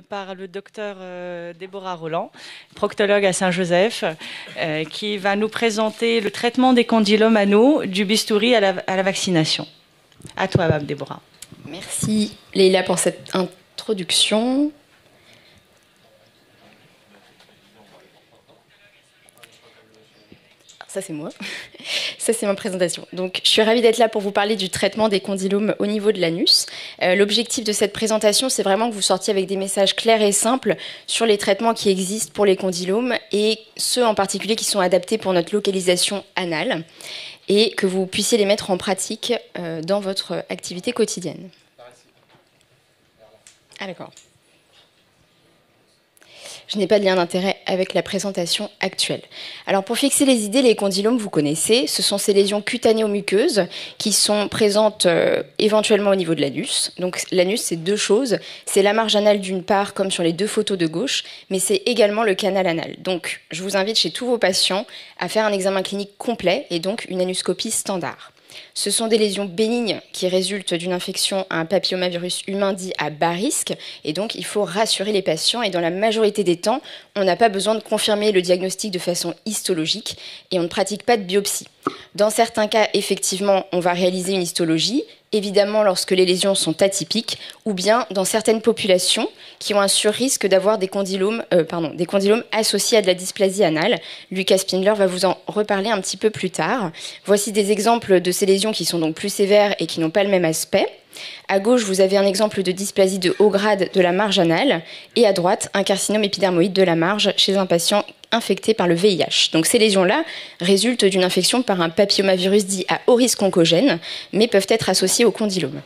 Par le docteur Déborah Roland, proctologue à Saint-Joseph, qui va nous présenter le traitement des condylomes anaux du bistouri à la vaccination. À toi, Déborah. Merci Leïla pour cette introduction. Ça, c'est moi. Ça, c'est ma présentation. Donc, je suis ravie d'être là pour vous parler du traitement des condylomes au niveau de l'anus. L'objectif de cette présentation, c'est vraiment que vous sortiez avec des messages clairs et simples sur les traitements qui existent pour les condylomes et ceux en particulier qui sont adaptés pour notre localisation anale et que vous puissiez les mettre en pratique dans votre activité quotidienne. Ah, d'accord. Je n'ai pas de lien d'intérêt avec la présentation actuelle. Alors pour fixer les idées, les condylomes, vous connaissez, ce sont ces lésions cutanéo-muqueuses qui sont présentes éventuellement au niveau de l'anus. Donc l'anus, c'est deux choses. C'est la marge anale d'une part, comme sur les deux photos de gauche, mais c'est également le canal anal. Donc je vous invite chez tous vos patients à faire un examen clinique complet et donc une anuscopie standard. Ce sont des lésions bénignes qui résultent d'une infection à un papillomavirus humain dit à bas risque. Et donc, il faut rassurer les patients. Et dans la majorité des temps, on n'a pas besoin de confirmer le diagnostic de façon histologique et on ne pratique pas de biopsie. Dans certains cas, effectivement, on va réaliser une histologie, évidemment lorsque les lésions sont atypiques, ou bien dans certaines populations qui ont un surrisque d'avoir des condylomes associés à de la dysplasie anale. Lucas Spindler va vous en reparler un petit peu plus tard. Voici des exemples de ces lésions qui sont donc plus sévères et qui n'ont pas le même aspect. À gauche, vous avez un exemple de dysplasie de haut grade de la marge anale et à droite, un carcinome épidermoïde de la marge chez un patient infecté par le VIH. Donc ces lésions-là résultent d'une infection par un papillomavirus dit à haut risque oncogène, mais peuvent être associées au condylome.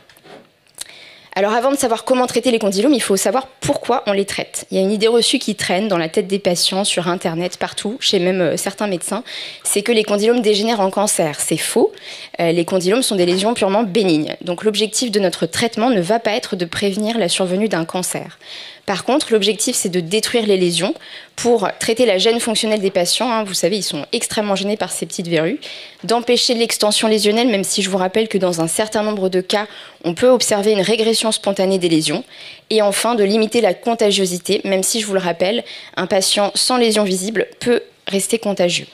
Alors avant de savoir comment traiter les condylomes, il faut savoir pourquoi on les traite. Il y a une idée reçue qui traîne dans la tête des patients, sur Internet, partout, chez même certains médecins, c'est que les condylomes dégénèrent en cancer. C'est faux. Les condylomes sont des lésions purement bénignes. Donc l'objectif de notre traitement ne va pas être de prévenir la survenue d'un cancer. Par contre, l'objectif, c'est de détruire les lésions pour traiter la gêne fonctionnelle des patients. Vous savez, ils sont extrêmement gênés par ces petites verrues. D'empêcher l'extension lésionnelle, même si je vous rappelle que dans un certain nombre de cas, on peut observer une régression spontanée des lésions. Et enfin, de limiter la contagiosité, même si, je vous le rappelle, un patient sans lésion visible peut rester contagieux.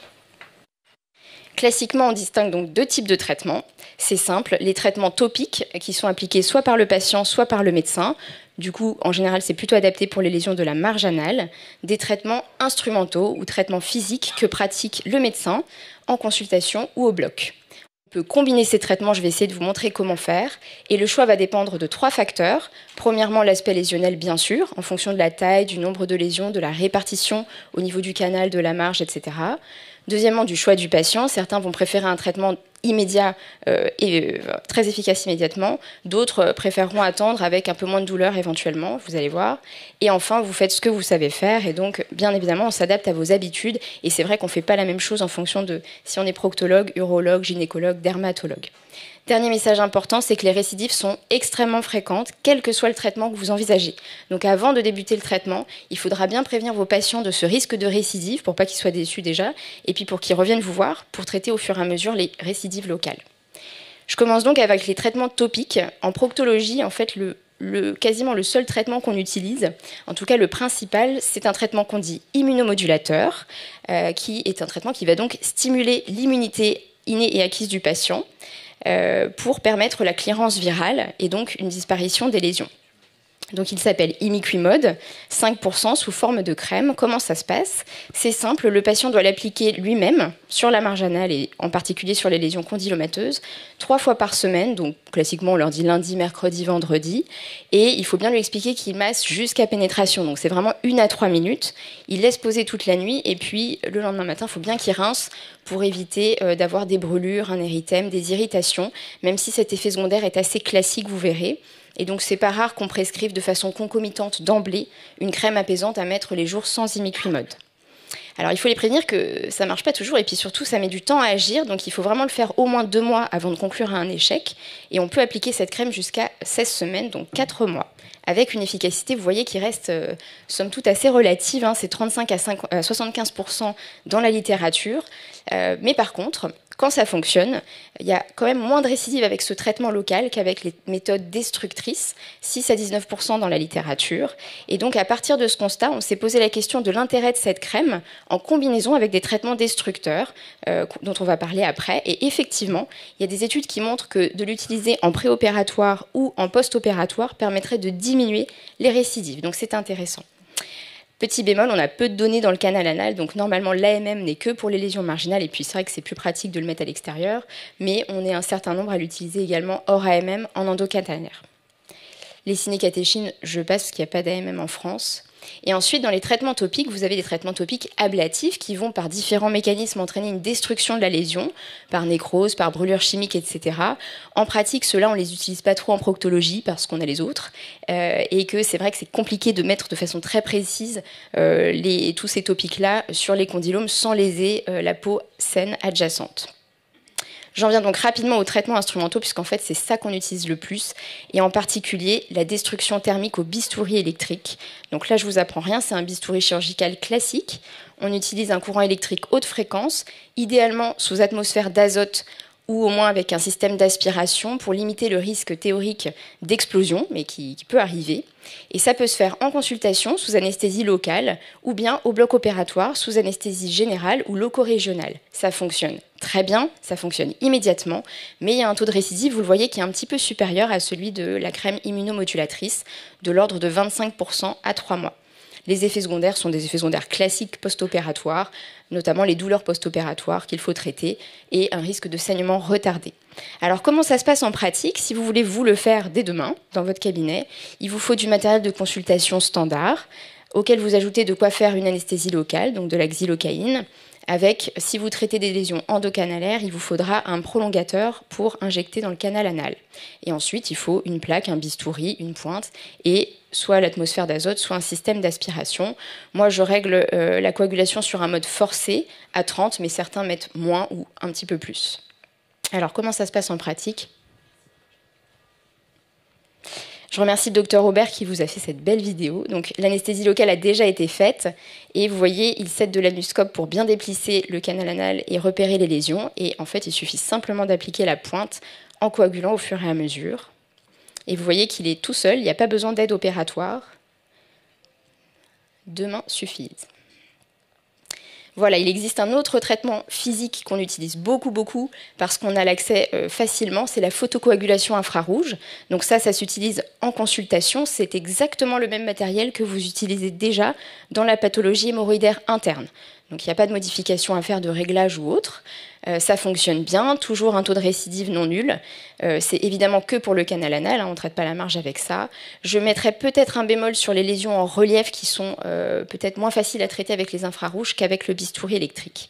Classiquement, on distingue donc deux types de traitements. C'est simple, les traitements topiques qui sont appliqués soit par le patient, soit par le médecin. Du coup, en général, c'est plutôt adapté pour les lésions de la marge anale. Des traitements instrumentaux ou traitements physiques que pratique le médecin en consultation ou au bloc. On peut combiner ces traitements, je vais essayer de vous montrer comment faire. Et le choix va dépendre de 3 facteurs. Premièrement, l'aspect lésionnel, bien sûr, en fonction de la taille, du nombre de lésions, de la répartition au niveau du canal, de la marge, etc. Deuxièmement, du choix du patient. Certains vont préférer un traitement immédiat et très efficace immédiatement. D'autres préféreront attendre avec un peu moins de douleur éventuellement, vous allez voir. Et enfin, vous faites ce que vous savez faire. Et donc, bien évidemment, on s'adapte à vos habitudes. Et c'est vrai qu'on ne fait pas la même chose en fonction de si on est proctologue, urologue, gynécologue, dermatologue. Dernier message important, c'est que les récidives sont extrêmement fréquentes, quel que soit le traitement que vous envisagez. Donc avant de débuter le traitement, il faudra bien prévenir vos patients de ce risque de récidive pour pas qu'ils soient déçus déjà, et puis pour qu'ils reviennent vous voir pour traiter au fur et à mesure les récidives locales. Je commence donc avec les traitements topiques. En proctologie, en fait, quasiment le seul traitement qu'on utilise, en tout cas le principal, c'est un traitement qu'on dit immunomodulateur, qui est un traitement qui va donc stimuler l'immunité innée et acquise du patient, pour permettre la clearance virale et donc une disparition des lésions. Donc il s'appelle Imiquimod, 5% sous forme de crème. Comment ça se passe? C'est simple, le patient doit l'appliquer lui-même sur la marge anale et en particulier sur les lésions condylomateuses 3 fois par semaine. Donc classiquement on leur dit lundi, mercredi, vendredi. Et il faut bien lui expliquer qu'il masse jusqu'à pénétration. Donc c'est vraiment 1 à 3 minutes. Il laisse poser toute la nuit et puis le lendemain matin, il faut bien qu'il rince pour éviter d'avoir des brûlures, un érythème, des irritations, même si cet effet secondaire est assez classique, vous verrez. Et donc, c'est pas rare qu'on prescrive de façon concomitante d'emblée une crème apaisante à mettre les jours sans Imiquimod. Alors, il faut les prévenir que ça marche pas toujours et puis surtout, ça met du temps à agir. Donc, il faut vraiment le faire au moins 2 mois avant de conclure à un échec. Et on peut appliquer cette crème jusqu'à 16 semaines, donc 4 mois, avec une efficacité, vous voyez, qui reste, somme toute, assez relative. C'est 35 à 75% dans la littérature. Mais par contre, Quand ça fonctionne, il y a quand même moins de récidives avec ce traitement local qu'avec les méthodes destructrices, 6 à 19% dans la littérature. Et donc, à partir de ce constat, on s'est posé la question de l'intérêt de cette crème en combinaison avec des traitements destructeurs, dont on va parler après. Et effectivement, il y a des études qui montrent que de l'utiliser en préopératoire ou en post-opératoire permettrait de diminuer les récidives. Donc, c'est intéressant. Petit bémol, on a peu de données dans le canal anal, donc normalement l'AMM n'est que pour les lésions marginales, et puis c'est vrai que c'est plus pratique de le mettre à l'extérieur, mais on est un certain nombre à l'utiliser également hors AMM en endocanalaire. Les cinécatéchines, je passe parce qu'il n'y a pas d'AMM en France. Et ensuite, dans les traitements topiques, vous avez des traitements topiques ablatifs qui vont par différents mécanismes entraîner une destruction de la lésion, par nécrose, par brûlure chimique, etc. En pratique, ceux-là, on ne les utilise pas trop en proctologie parce qu'on a les autres, et que c'est vrai que c'est compliqué de mettre de façon très précise tous ces topiques-là sur les condylomes sans léser la peau saine adjacente. J'en viens donc rapidement aux traitements instrumentaux, puisqu'en fait, c'est ça qu'on utilise le plus, et en particulier la destruction thermique au bistouri électrique. Donc là, je vous apprends rien, c'est un bistouri chirurgical classique. On utilise un courant électrique haute fréquence, idéalement sous atmosphère d'azote ou au moins avec un système d'aspiration pour limiter le risque théorique d'explosion, mais qui peut arriver. Et ça peut se faire en consultation sous anesthésie locale ou bien au bloc opératoire sous anesthésie générale ou loco-régionale. Ça fonctionne très bien, ça fonctionne immédiatement, mais il y a un taux de récidive, vous le voyez, qui est un petit peu supérieur à celui de la crème immunomodulatrice, de l'ordre de 25% à 3 mois. Les effets secondaires sont des effets secondaires classiques post-opératoires, notamment les douleurs post-opératoires qu'il faut traiter et un risque de saignement retardé. Alors comment ça se passe en pratique? Si vous voulez vous le faire dès demain dans votre cabinet, il vous faut du matériel de consultation standard auquel vous ajoutez de quoi faire une anesthésie locale, donc de la xylocaïne, avec, si vous traitez des lésions endocanalaires, il vous faudra un prolongateur pour injecter dans le canal anal. Et ensuite, il faut une plaque, un bistouri, une pointe et soit l'atmosphère d'azote, soit un système d'aspiration. Moi, je règle la coagulation sur un mode forcé à 30, mais certains mettent moins ou un petit peu plus. Alors, comment ça se passe en pratique ? Je remercie le docteur Aubert qui vous a fait cette belle vidéo. Donc, l'anesthésie locale a déjà été faite et vous voyez, il s'aide de l'anuscope pour bien déplisser le canal anal et repérer les lésions. Et en fait, il suffit simplement d'appliquer la pointe en coagulant au fur et à mesure. Et vous voyez qu'il est tout seul, il n'y a pas besoin d'aide opératoire. 2 mains suffisent. Voilà, il existe un autre traitement physique qu'on utilise beaucoup parce qu'on a l'accès facilement, c'est la photocoagulation infrarouge. Donc ça s'utilise en consultation, c'est exactement le même matériel que vous utilisez déjà dans la pathologie hémorroïdaire interne. Donc il n'y a pas de modification à faire de réglage ou autre. Ça fonctionne bien, toujours un taux de récidive non nul. C'est évidemment que pour le canal anal, on ne traite pas la marge avec ça. Je mettrai peut-être un bémol sur les lésions en relief qui sont peut-être moins faciles à traiter avec les infrarouges qu'avec le bistouri électrique.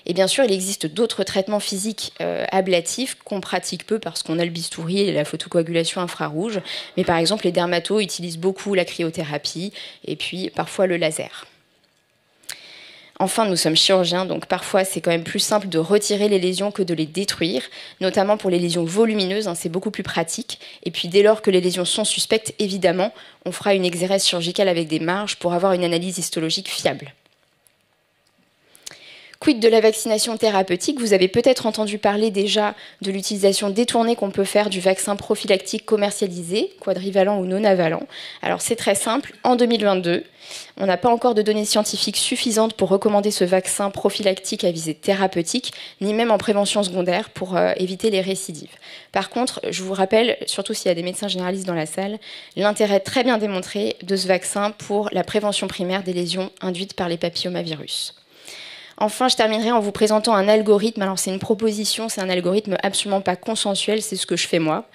Et bien sûr, il existe d'autres traitements physiques ablatifs qu'on pratique peu parce qu'on a le bistouri et la photocoagulation infrarouge. Mais par exemple, les dermatos utilisent beaucoup la cryothérapie et puis parfois le laser. Enfin, nous sommes chirurgiens, donc parfois c'est quand même plus simple de retirer les lésions que de les détruire, notamment pour les lésions volumineuses, c'est beaucoup plus pratique. Et puis dès lors que les lésions sont suspectes, évidemment, on fera une exérèse chirurgicale avec des marges pour avoir une analyse histologique fiable. Quid de la vaccination thérapeutique? Vous avez peut-être entendu parler déjà de l'utilisation détournée qu'on peut faire du vaccin prophylactique commercialisé, quadrivalent ou non-avalent. Alors c'est très simple, en 2022, on n'a pas encore de données scientifiques suffisantes pour recommander ce vaccin prophylactique à visée thérapeutique, ni même en prévention secondaire pour éviter les récidives. Par contre, je vous rappelle, surtout s'il y a des médecins généralistes dans la salle, l'intérêt très bien démontré de ce vaccin pour la prévention primaire des lésions induites par les papillomavirus. Enfin, je terminerai en vous présentant un algorithme. Alors, c'est une proposition, c'est un algorithme absolument pas consensuel, c'est ce que je fais moi,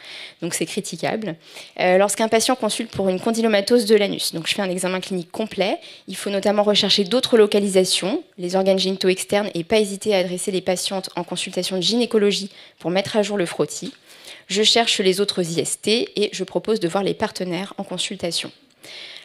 donc c'est critiquable. Lorsqu'un patient consulte pour une condylomatose de l'anus, donc je fais un examen clinique complet, il faut notamment rechercher d'autres localisations, les organes génitaux externes, et pas hésiter à adresser les patientes en consultation de gynécologie pour mettre à jour le frottis. Je cherche les autres IST et je propose de voir les partenaires en consultation.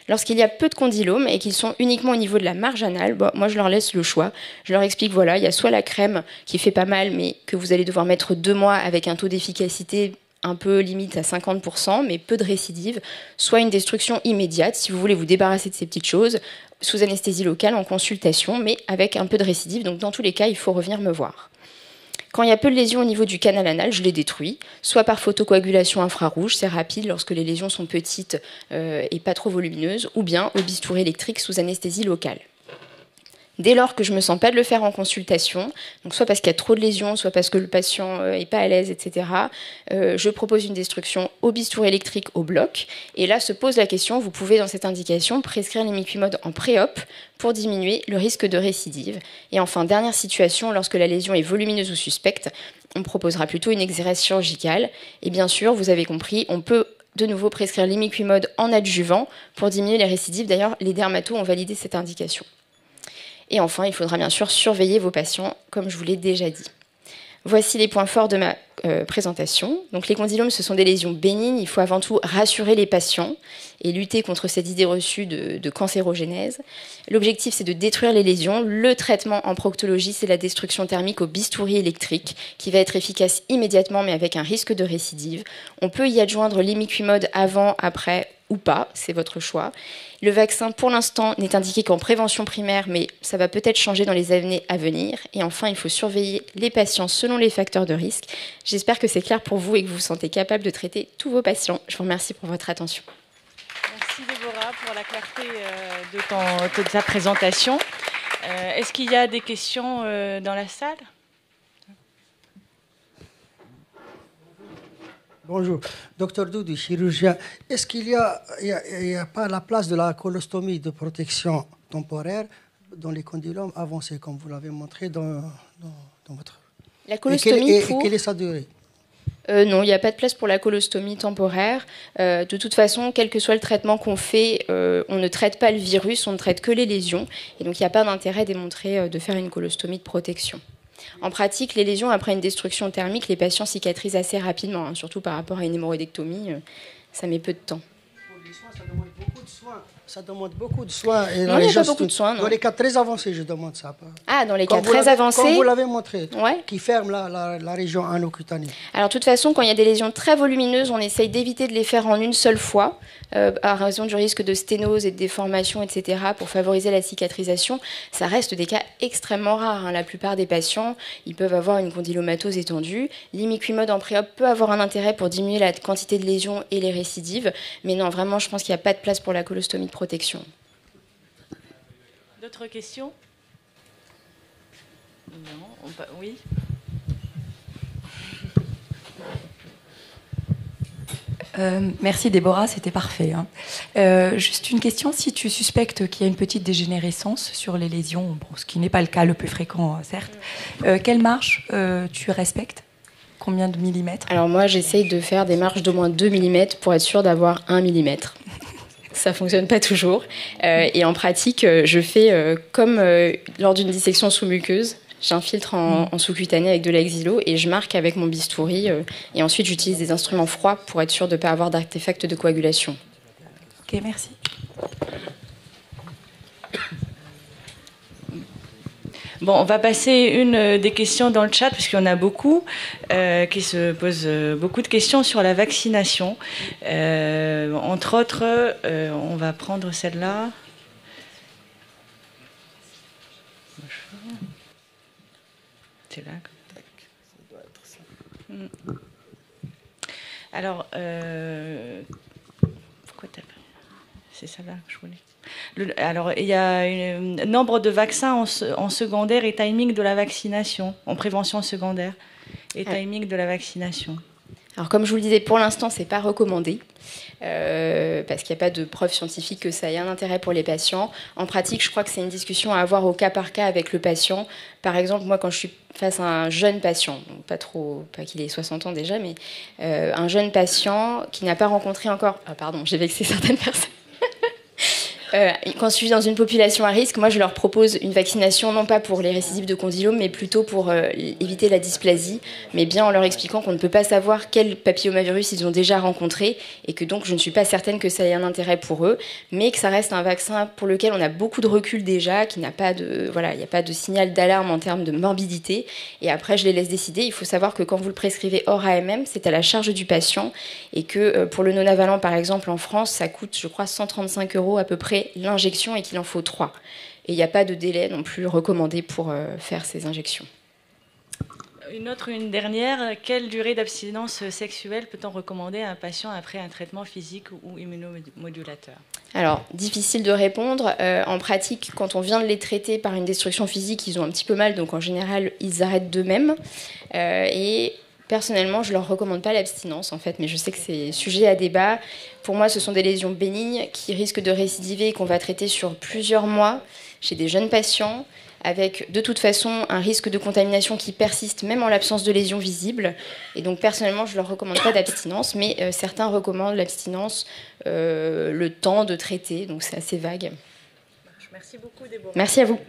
Lorsqu'il y a peu de condylomes et qu'ils sont uniquement au niveau de la marge anale, moi je leur laisse le choix. Je leur explique, voilà, il y a soit la crème qui fait pas mal, mais que vous allez devoir mettre 2 mois avec un taux d'efficacité un peu limite à 50%, mais peu de récidive, soit une destruction immédiate, si vous voulez vous débarrasser de ces petites choses, sous anesthésie locale en consultation, mais avec un peu de récidive. Donc dans tous les cas, il faut revenir me voir. Quand il y a peu de lésions au niveau du canal anal, je les détruis, soit par photocoagulation infrarouge, c'est rapide lorsque les lésions sont petites et pas trop volumineuses, ou bien au bistouri électrique sous anesthésie locale. Dès lors que je ne me sens pas de le faire en consultation, donc soit parce qu'il y a trop de lésions, soit parce que le patient n'est pas à l'aise, etc., je propose une destruction au bistouri électrique au bloc. Et là se pose la question, vous pouvez dans cette indication prescrire l'imiquimod en pré-op pour diminuer le risque de récidive. Et enfin, dernière situation, lorsque la lésion est volumineuse ou suspecte, on proposera plutôt une exérèse chirurgicale. Et bien sûr, vous avez compris, on peut de nouveau prescrire l'imiquimod en adjuvant pour diminuer les récidives. D'ailleurs, les dermatos ont validé cette indication. Et enfin, il faudra bien sûr surveiller vos patients, comme je vous l'ai déjà dit. Voici les points forts de ma présentation. Donc, les condylomes, ce sont des lésions bénignes. Il faut avant tout rassurer les patients et lutter contre cette idée reçue de cancérogénèse. L'objectif, c'est de détruire les lésions. Le traitement en proctologie, c'est la destruction thermique au bistouri électrique, qui va être efficace immédiatement, mais avec un risque de récidive. On peut y adjoindre l'imiquimod avant, après ou pas, c'est votre choix. Le vaccin, pour l'instant, n'est indiqué qu'en prévention primaire, mais ça va peut-être changer dans les années à venir. Et enfin, il faut surveiller les patients selon les facteurs de risque. J'espère que c'est clair pour vous et que vous vous sentez capable de traiter tous vos patients. Je vous remercie pour votre attention. Merci Déborah pour la clarté de ta présentation. Est-ce qu'il y a des questions dans la salle ? Bonjour, docteur Doudou, chirurgien. Est-ce qu'il n'y a pas la place de la colostomie de protection temporaire dans les condylomes avancés, comme vous l'avez montré dans votre... La colostomie et quelle est sa durée ? Non, il n'y a pas de place pour la colostomie temporaire. De toute façon, quel que soit le traitement qu'on fait, on ne traite pas le virus, on ne traite que les lésions. Et donc, il n'y a pas d'intérêt démontré de faire une colostomie de protection. En pratique, les lésions après une destruction thermique, les patients cicatrisent assez rapidement, hein, surtout par rapport à une hémorroïdectomie, ça met peu de temps. Pour les soins, ça demande beaucoup de soins. Ça demande beaucoup de soins. Et non, il n'y a pas beaucoup de soins. Dans les cas très avancés, je demande ça. Ah, dans les cas très avancés. Comme vous l'avez montré, ouais. Qui ferme la région anocutanée. Alors, de toute façon, quand il y a des lésions très volumineuses, on essaye d'éviter de les faire en une seule fois, à raison du risque de sténose et de déformation, etc., pour favoriser la cicatrisation. Ça reste des cas extrêmement rares. Hein. La plupart des patients, ils peuvent avoir une condylomatose étendue. L'imiquimod en pré-op peut avoir un intérêt pour diminuer la quantité de lésions et les récidives. Mais non, vraiment, je pense qu'il n'y a pas de place pour la colostomie de protection. D'autres questions ? Non, oui. Merci Déborah, c'était parfait. Hein. Juste une question, si tu suspectes qu'il y a une petite dégénérescence sur les lésions, bon, ce qui n'est pas le cas le plus fréquent, certes, quelle marge tu respectes ? Combien de millimètres ? Alors moi, j'essaye de faire des marges d'au moins 2 mm pour être sûre d'avoir 1 mm. Ça ne fonctionne pas toujours. Et en pratique, je fais comme lors d'une dissection sous-muqueuse. J'infiltre en sous-cutané avec de l'axilo et je marque avec mon bistouri. Et ensuite, j'utilise des instruments froids pour être sûre de ne pas avoir d'artefacts de coagulation. Ok, merci. Bon, on va passer une des questions dans le chat, puisqu'il y en a beaucoup qui se posent beaucoup de questions sur la vaccination. Entre autres, on va prendre celle-là. C'est là. Alors, pourquoi t'as... C'est celle-là que je voulais. Alors, il y a un nombre de vaccins en secondaire et timing de la vaccination, en prévention secondaire et timing de la vaccination. Alors, comme je vous le disais, pour l'instant, ce n'est pas recommandé. Parce qu'il n'y a pas de preuve scientifique que ça ait un intérêt pour les patients. En pratique, je crois que c'est une discussion à avoir au cas par cas avec le patient. Par exemple, moi, quand je suis face à un jeune patient, donc pas qu'il ait 60 ans déjà, mais un jeune patient qui n'a pas rencontré encore... Ah pardon, j'ai vexé certaines personnes. Quand je suis dans une population à risque, moi je leur propose une vaccination non pas pour les récidives de condylome, mais plutôt pour éviter la dysplasie, mais bien en leur expliquant qu'on ne peut pas savoir quel papillomavirus ils ont déjà rencontré et que donc je ne suis pas certaine que ça ait un intérêt pour eux, mais que ça reste un vaccin pour lequel on a beaucoup de recul déjà, qui n'a pas de, voilà, il n'y a pas de signal d'alarme en termes de morbidité. Et après je les laisse décider. Il faut savoir que quand vous le prescrivez hors AMM, c'est à la charge du patient et que pour le non-avalant par exemple en France, ça coûte je crois 135 € à peu près l'injection et qu'il en faut 3. Et il n'y a pas de délai non plus recommandé pour faire ces injections. Une dernière. Quelle durée d'abstinence sexuelle peut-on recommander à un patient après un traitement physique ou immunomodulateur? Alors, difficile de répondre. En pratique, quand on vient de les traiter par une destruction physique, ils ont un petit peu mal, donc en général, ils arrêtent d'eux-mêmes. Et personnellement, je ne leur recommande pas l'abstinence, en fait, mais je sais que c'est sujet à débat. Pour moi, ce sont des lésions bénignes qui risquent de récidiver et qu'on va traiter sur plusieurs mois chez des jeunes patients, avec de toute façon un risque de contamination qui persiste même en l'absence de lésions visibles. Et donc personnellement, je ne leur recommande pas d'abstinence, mais certains recommandent l'abstinence le temps de traiter, donc c'est assez vague. Merci beaucoup, Déborah. Merci à vous.